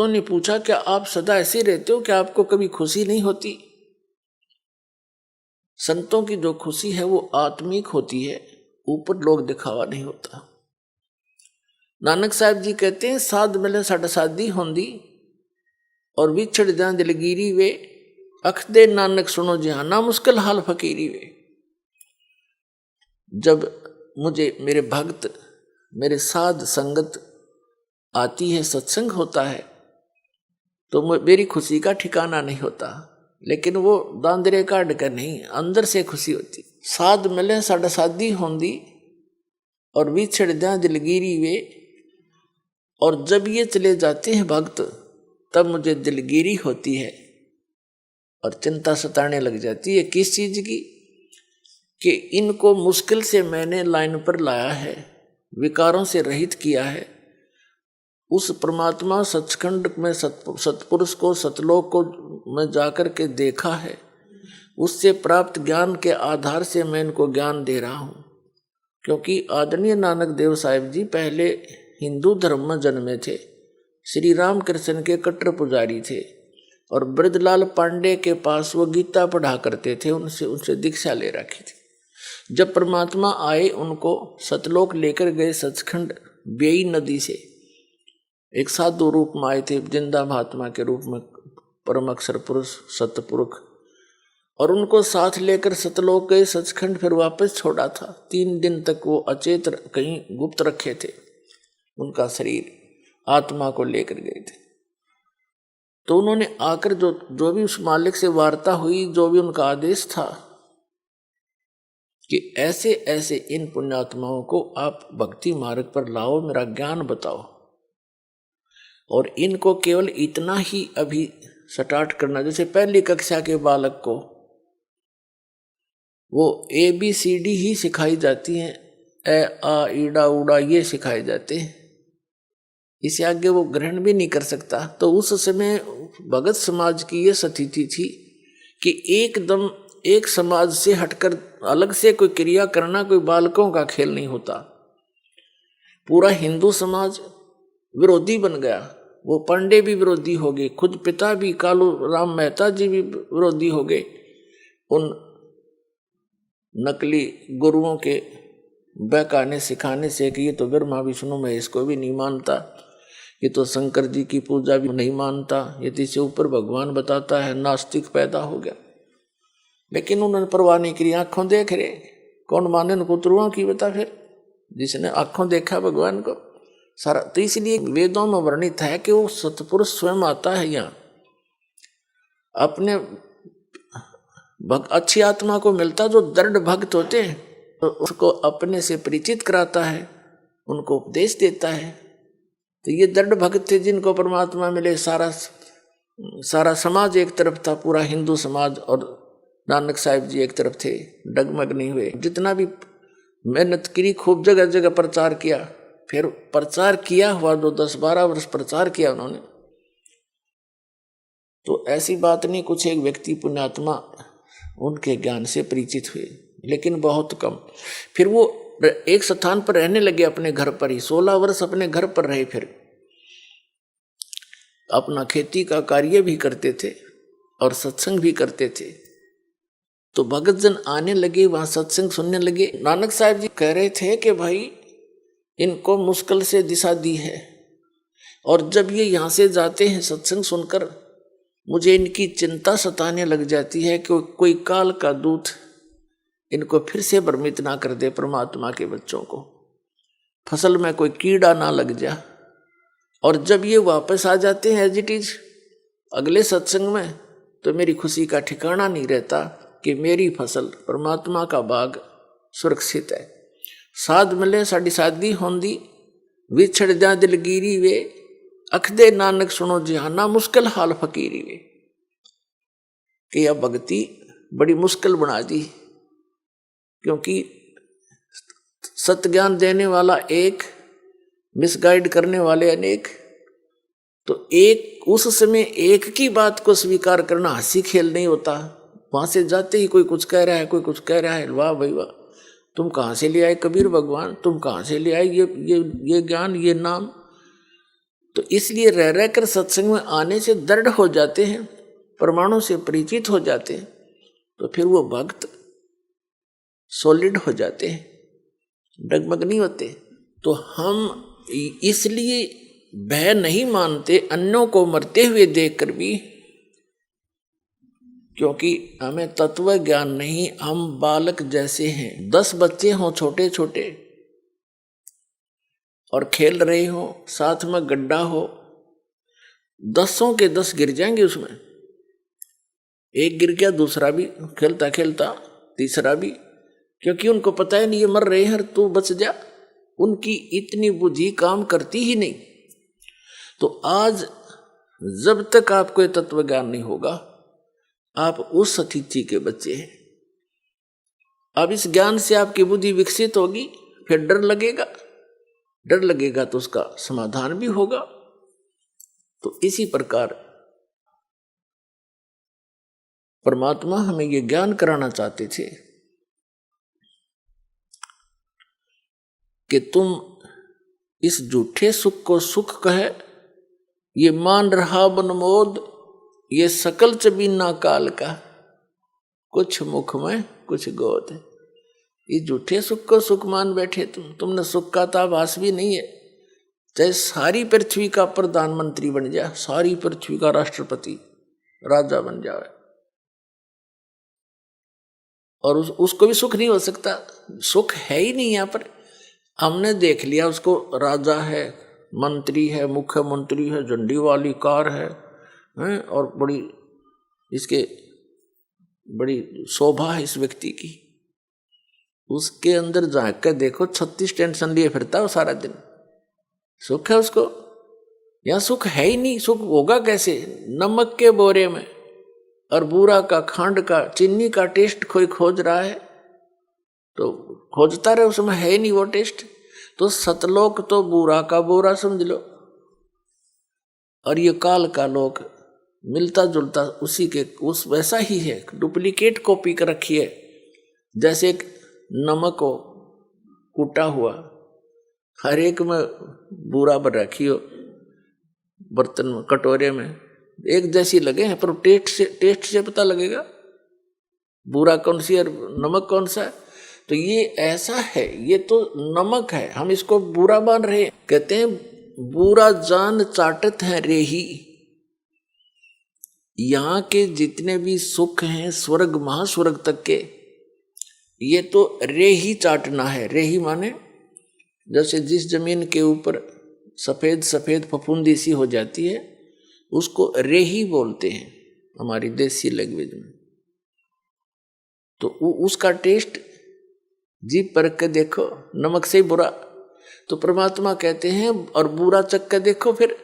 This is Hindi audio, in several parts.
भक्तों ने पूछा, क्या आप सदा ऐसे रहते हो, क्या आपको कभी खुशी नहीं होती? संतों की जो खुशी है वो आत्मिक होती है, ऊपर लोग दिखावा नहीं होता। नानक साहब जी कहते हैं, साध मिले साढ़े साधी होंदी और विछड़ जान दिलगिरी वे, अख दे नानक सुनो जहाना मुश्किल हाल फकीरी वे। जब मुझे मेरे भक्त, मेरे साध संगत आती है, सत्संग होता है, तो मेरी खुशी का ठिकाना नहीं होता, लेकिन वो दांदरे काट कर नहीं, अंदर से खुशी होती। साध मिले साढ़े साधी होंदी और विछड़ जा दिलगिरी वे, और जब ये चले जाते हैं भक्त, तब मुझे दिलगिरी होती है और चिंता सताने लग जाती है। किस चीज की? कि इनको मुश्किल से मैंने लाइन पर लाया है, विकारों से रहित किया है। उस परमात्मा सचखंड में सतपुरुष को, सतलोक को मैं जाकर के देखा है, उससे प्राप्त ज्ञान के आधार से मैं इनको ज्ञान दे रहा हूँ। क्योंकि आदरणीय नानक देव साहिब जी पहले हिंदू धर्म में जन्मे थे, श्री राम कृष्ण के कट्टर पुजारी थे, और ब्रजलाल पांडे के पास वो गीता पढ़ा करते थे, उनसे दीक्षा ले रखी थी। जब परमात्मा आए, उनको सतलोक लेकर गए, सचखंड बेई नदी से एक साधु रूप में आए थे, जिंदा महात्मा के रूप में, परम अक्षर पुरुष सतपुरुष, और उनको साथ लेकर सतलोक गए, सचखंड फिर वापस छोड़ा था। 3 दिन तक वो अचेत कहीं गुप्त रखे थे, उनका शरीर आत्मा को लेकर गए थे। तो उन्होंने आकर जो भी उस मालिक से वार्ता हुई, जो भी उनका आदेश था कि ऐसे ऐसे इन पुण्यात्माओं को आप भक्ति मार्ग पर लाओ, मेरा ज्ञान बताओ, और इनको केवल इतना ही अभी स्टार्ट करना, जैसे पहली कक्षा के बालक को वो ABCD ही सिखाई जाती हैं, ए आ ईड़ा उड़ा ये सिखाए जाते हैं, इसे आगे वो ग्रहण भी नहीं कर सकता। तो उस समय भगत समाज की ये स्थिति थी कि एकदम एक समाज से हटकर अलग से कोई क्रिया करना कोई बालकों का खेल नहीं होता। पूरा हिंदू समाज विरोधी बन गया, वो पांडे भी विरोधी हो गए, खुद पिता भी कालू राम मेहता जी भी विरोधी हो गए उन नकली गुरुओं के बहकाने सिखाने से कि ये तो ब्रह्मा विष्णु महेश को भी नहीं मानता, ये तो शंकर जी की पूजा भी नहीं मानता, ये तो इससे ऊपर भगवान बताता है, नास्तिक पैदा हो गया। लेकिन उन्होंने परवाह नहीं करी, आंखों देख रहे, कौन माने उनको तुरुआ की बता, फिर जिसने आंखों देखा भगवान को सारा। तो इसलिए वेदों में वर्णित है कि वो सतपुरुष स्वयं आता है यहाँ, अपने अच्छी आत्मा को मिलता, जो दृढ़ भक्त होते हैं, तो उसको अपने से परिचित कराता है, उनको उपदेश देता है। तो ये दृढ़ भक्त थे जिनको परमात्मा मिले। सारा समाज एक तरफ था, पूरा हिंदू समाज, और नानक साहिब जी एक तरफ थे, डगमग नहीं हुए। जितना भी मेहनत करी, खूब जगह जगह प्रचार किया, फिर प्रचार किया हुआ जो 10-12 वर्ष प्रचार किया उन्होंने, तो ऐसी बात नहीं, कुछ एक व्यक्ति पुण्यात्मा उनके ज्ञान से परिचित हुए, लेकिन बहुत कम। फिर वो एक स्थान पर रहने लगे, अपने घर पर ही 16 वर्ष अपने घर पर रहे, फिर अपना खेती का कार्य भी करते थे और सत्संग भी करते थे। तो भगत जन आने लगे, वहां सत्संग सुनने लगे। नानक साहब जी कह रहे थे कि भाई इनको मुश्किल से दिशा दी है, और जब ये यहाँ से जाते हैं सत्संग सुनकर, मुझे इनकी चिंता सताने लग जाती है कि कोई काल का दूत इनको फिर से भ्रमित ना कर दे, परमात्मा के बच्चों को फसल में कोई कीड़ा ना लग जा। और जब ये वापस आ जाते हैं एज इट इज अगले सत्संग में, तो मेरी खुशी का ठिकाना नहीं रहता कि मेरी फसल, परमात्मा का बाग सुरक्षित है। साध मिले साड़ी सादी होंदी, विछड़ जा दिलगिरी वे, अख दे नानक सुनो जहाना मुश्किल हाल फकीरी वे। कि यह भक्ति बड़ी मुश्किल बना दी, क्योंकि सत्य ज्ञान देने वाला एक, मिसगाइड करने वाले अनेक। तो एक उस समय एक की बात को स्वीकार करना हंसी खेल नहीं होता। वहां से जाते ही कोई कुछ कह रहा है, कोई कुछ कह रहा है, वाह भाई वाह, तुम कहाँ से ले आए कबीर भगवान, तुम कहाँ से ले आए ये ज्ञान, ये नाम। तो इसलिए रह रहकर सत्संग में आने से दृढ़ हो जाते हैं, प्रमाणों से परिचित हो जाते हैं, तो फिर वो भक्त सॉलिड हो जाते हैं, डगमग नहीं होते। तो हम इसलिए भय नहीं मानते अन्यों को मरते हुए देखकर भी, क्योंकि हमें तत्व ज्ञान नहीं, हम बालक जैसे हैं। 10 बच्चे हों छोटे छोटे और खेल रहे हो, साथ में गड्ढा हो, 10 के 10 गिर जाएंगे उसमें। एक गिर गया, दूसरा भी खेलता खेलता तीसरा भी, क्योंकि उनको पता है नहीं ये मर रहे हैं, तू बच जा। उनकी इतनी बुद्धि काम करती ही नहीं। तो आज जब तक आपको ये तत्व ज्ञान नहीं होगा, आप उस अतिथि के बच्चे हैं। अब इस ज्ञान से आपकी बुद्धि विकसित होगी, फिर डर लगेगा, डर लगेगा तो उसका समाधान भी होगा। तो इसी प्रकार परमात्मा हमें ये ज्ञान कराना चाहते थे कि तुम इस झूठे सुख को सुख कहे, ये मान रहा बनमोद, ये सकल चबीना काल का, कुछ मुख में कुछ गोद। ये झूठे सुख को सुख मान बैठे तुमने सुख का तो आभास भी नहीं है। चाहे सारी पृथ्वी का प्रधानमंत्री बन जाए, सारी पृथ्वी का राष्ट्रपति राजा बन जाए, और उसको भी सुख नहीं हो सकता। सुख है ही नहीं। यहाँ पर हमने देख लिया उसको, राजा है, मंत्री है, मुख्यमंत्री है, झंडी वाली कार है, और बड़ी शोभा है इस व्यक्ति की। उसके अंदर जाकर देखो 36 टेंशन लिए फिरता है सारा दिन। सुख है उसको? यहाँ सुख है ही नहीं। सुख होगा कैसे? नमक के बोरे में और बूरा का, खांड का, चीनी का टेस्ट कोई खोज रहा है तो खोजता रहे, उसमें है ही नहीं वो टेस्ट। तो सतलोक तो बूरा का बोरा समझ लो, और ये काल का लोक मिलता जुलता उसी के उस वैसा ही है, डुप्लीकेट कॉपी कर रखी है। जैसे एक नमक हो कूटा हुआ, हर एक में बूरा भर रखी हो, बर्तन में, कटोरे में, एक जैसी लगे हैं, पर टेस्ट से पता लगेगा बूरा कौन सी और नमक कौन सा है। तो ये ऐसा है, ये तो नमक है, हम इसको बुरा मान रहे हैं। कहते हैं बुरा जान चाटत है रेही। यहाँ के जितने भी सुख हैं स्वर्ग महास्वर्ग तक के, ये तो रेही चाटना है। रेही माने जैसे जिस जमीन के ऊपर सफेद सफेद फफूंदी सी हो जाती है उसको रेही बोलते हैं हमारी देसी लैंग्वेज में। तो उसका टेस्ट जीभ परख के देखो, नमक से ही बुरा। तो परमात्मा कहते हैं और बुरा चख के देखो, फिर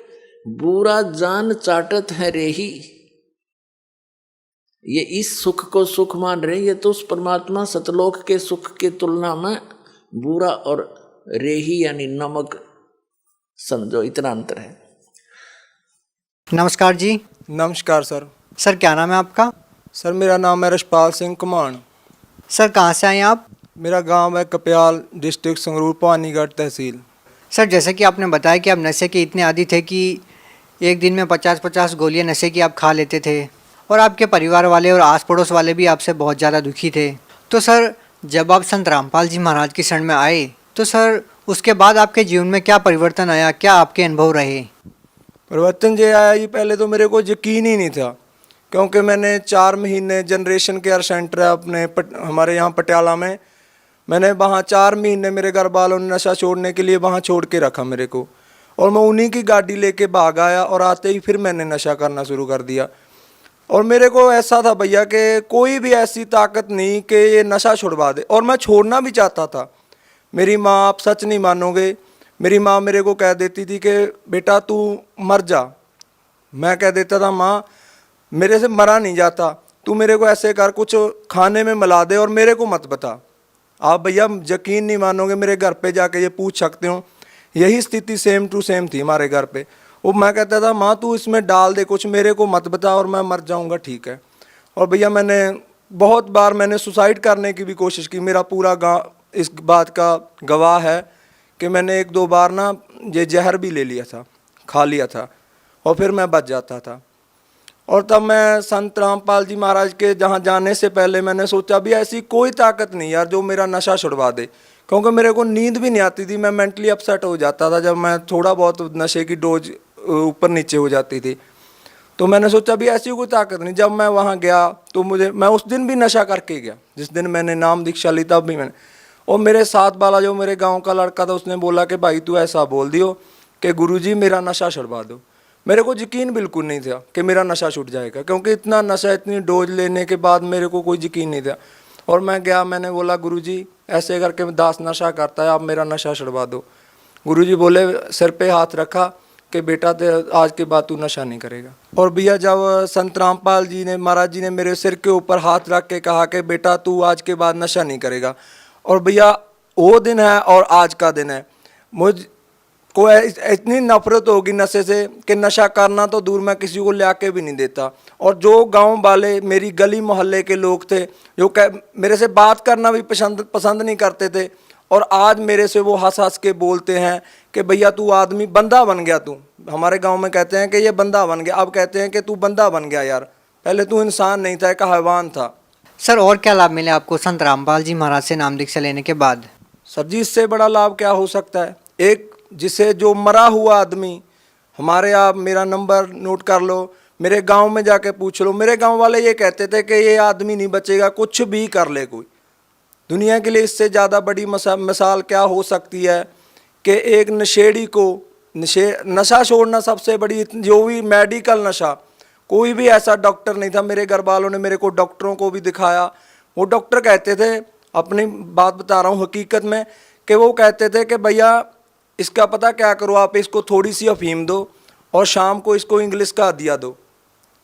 बुरा जान चाटत है रेही। ये इस सुख को सुख मान रहे, ये तो उस परमात्मा सतलोक के सुख के तुलना में बुरा और रेही यानी नमक समझो, इतना अंतर है। नमस्कार जी। नमस्कार सर। सर क्या नाम है आपका? सर मेरा नाम है रशपाल सिंह कुमाण। सर कहाँ से आए हैं आप? मेरा गांव है कप्याल, डिस्ट्रिक्ट संगरूर, पानीगढ़ तहसील। सर जैसे कि आपने बताया कि आप नशे के इतने आदी थे कि एक दिन में 50-50 गोलियां नशे की आप खा लेते थे, और आपके परिवार वाले और आस पड़ोस वाले भी आपसे बहुत ज़्यादा दुखी थे। तो सर जब आप संत रामपाल जी महाराज की शरण में आए तो सर उसके बाद आपके जीवन में क्या परिवर्तन आया, क्या आपके अनुभव रहे? परिवर्तन जो आया, ये पहले तो मेरे को यकीन ही नहीं था, क्योंकि मैंने 4 महीने जनरेशन केयर सेंटर है अपने हमारे यहाँ पटियाला में, मैंने वहाँ 4 महीने मेरे घर वालों ने नशा छोड़ने के लिए वहाँ छोड़ के रखा मेरे को, और मैं उन्हीं की गाड़ी लेके भाग आया, और आते ही फिर मैंने नशा करना शुरू कर दिया। और मेरे को ऐसा था भैया कि कोई भी ऐसी ताकत नहीं कि ये नशा छुड़वा दे, और मैं छोड़ना भी चाहता था। मेरी माँ, आप सच नहीं मानोगे, मेरी माँ मेरे को कह देती थी कि बेटा तू मर जा। मैं कह देता था माँ मेरे से मरा नहीं जाता, तू मेरे को ऐसे कर, कुछ खाने में मिला दे और मेरे को मत बता। आप भैया यकीन नहीं मानोगे, मेरे घर पे जाके ये पूछ सकते हो, यही स्थिति सेम टू सेम थी हमारे घर पे। वो मैं कहता था माँ तू इसमें डाल दे कुछ, मेरे को मत बता और मैं मर जाऊँगा, ठीक है। और भैया मैंने बहुत बार मैंने सुसाइड करने की भी कोशिश की, मेरा पूरा गाँव इस बात का गवाह है कि मैंने 1-2 बार ना ये जहर भी ले लिया था खा लिया था और फिर मैं बच जाता था। और तब मैं संत रामपाल जी महाराज के जहाँ जाने से पहले मैंने सोचा भी ऐसी कोई ताकत नहीं यार जो मेरा नशा छुड़वा दे, क्योंकि मेरे को नींद भी नहीं आती थी, मैं मेंटली अपसेट हो जाता था जब मैं थोड़ा बहुत नशे की डोज ऊपर नीचे हो जाती थी। तो मैंने सोचा भी ऐसी कोई ताकत नहीं। जब मैं वहाँ गया तो मैं उस दिन भी नशा करके गया, जिस दिन मैंने नाम दीक्षा ली तब भी मैंने। और मेरे साथ वाला जो मेरे गांव का लड़का था उसने बोला कि भाई तू ऐसा बोल दियो कि गुरुजी मेरा नशा छुड़वा दो। मेरे को यकीन बिल्कुल नहीं था कि मेरा नशा छूट जाएगा, क्योंकि इतना नशा इतनी डोज लेने के बाद मेरे को कोई यकीन नहीं था। और मैं गया, मैंने बोला गुरुजी ऐसे करके दास नशा करता है, आप मेरा नशा छुड़वा दो। गुरुजी बोले, सिर पे हाथ रखा कि बेटा आज के बाद तू नशा नहीं करेगा। और भैया जब संत रामपाल जी ने महाराज जी ने मेरे सिर के ऊपर हाथ रख के कहा कि बेटा तू आज के बाद नशा नहीं करेगा, और भैया वो दिन है और आज का दिन है, मुझ को इतनी नफरत होगी नशे से कि नशा करना तो दूर, मैं किसी को ले आके भी नहीं देता। और जो गांव वाले मेरी गली मोहल्ले के लोग थे जो मेरे से बात करना भी पसंद नहीं करते थे, और आज मेरे से वो हंस हंस के बोलते हैं कि भैया तू आदमी बंदा बन गया, तू हमारे गांव में कहते हैं कि ये बंदा बन गया, अब कहते हैं कि तू बंदा बन गया यार, पहले तू इंसान नहीं था, एक हैवान था। सर और क्या लाभ मिले आपको संत रामपाल जी महाराज से नाम दीक्षा लेने के बाद? सर जी इससे बड़ा लाभ क्या हो सकता है। एक जिसे जो मरा हुआ आदमी, हमारे आप मेरा नंबर नोट कर लो, मेरे गांव में जाके पूछ लो, मेरे गांव वाले ये कहते थे कि ये आदमी नहीं बचेगा, कुछ भी कर ले कोई। दुनिया के लिए इससे ज़्यादा बड़ी मिसाल क्या हो सकती है कि एक नशेड़ी को नशा छोड़ना सबसे बड़ी, जो भी मेडिकल नशा, कोई भी ऐसा डॉक्टर नहीं था। मेरे घर वालों ने मेरे को डॉक्टरों को भी दिखाया, वो डॉक्टर कहते थे, अपनी बात बता रहा हूँ हकीकत में, कि वो कहते थे कि भैया इसका पता क्या करो, आप इसको थोड़ी सी अफीम दो और शाम को इसको इंग्लिश का दिया दो,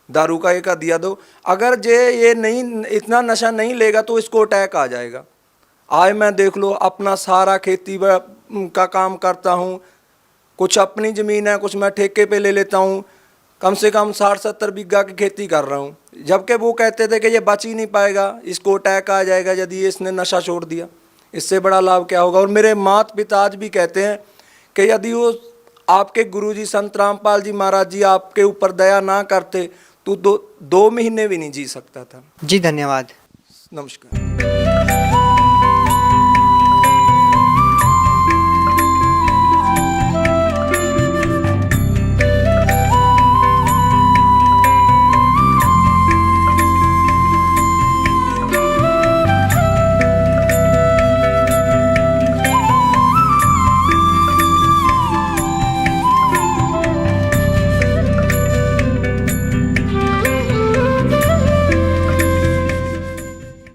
दारू का एक दिया दो, अगर ये नहीं इतना नशा नहीं लेगा तो इसको अटैक आ जाएगा। आज मैं देख लो अपना सारा खेती का काम करता हूँ, कुछ अपनी ज़मीन है, कुछ मैं ठेके पे ले लेता हूँ, कम से कम 60-70 बीघा की खेती कर रहा हूँ। जबकि वो कहते थे कि ये बच ही नहीं पाएगा, इसको अटैक आ जाएगा यदि इसने नशा छोड़ दिया। इससे बड़ा लाभ क्या होगा। और मेरे माता पिता आज भी कहते हैं कि यदि वो आपके गुरुजी संत रामपाल जी महाराज जी आपके ऊपर दया ना करते तो 2 महीने भी नहीं जी सकता था। जी धन्यवाद। नमस्कार।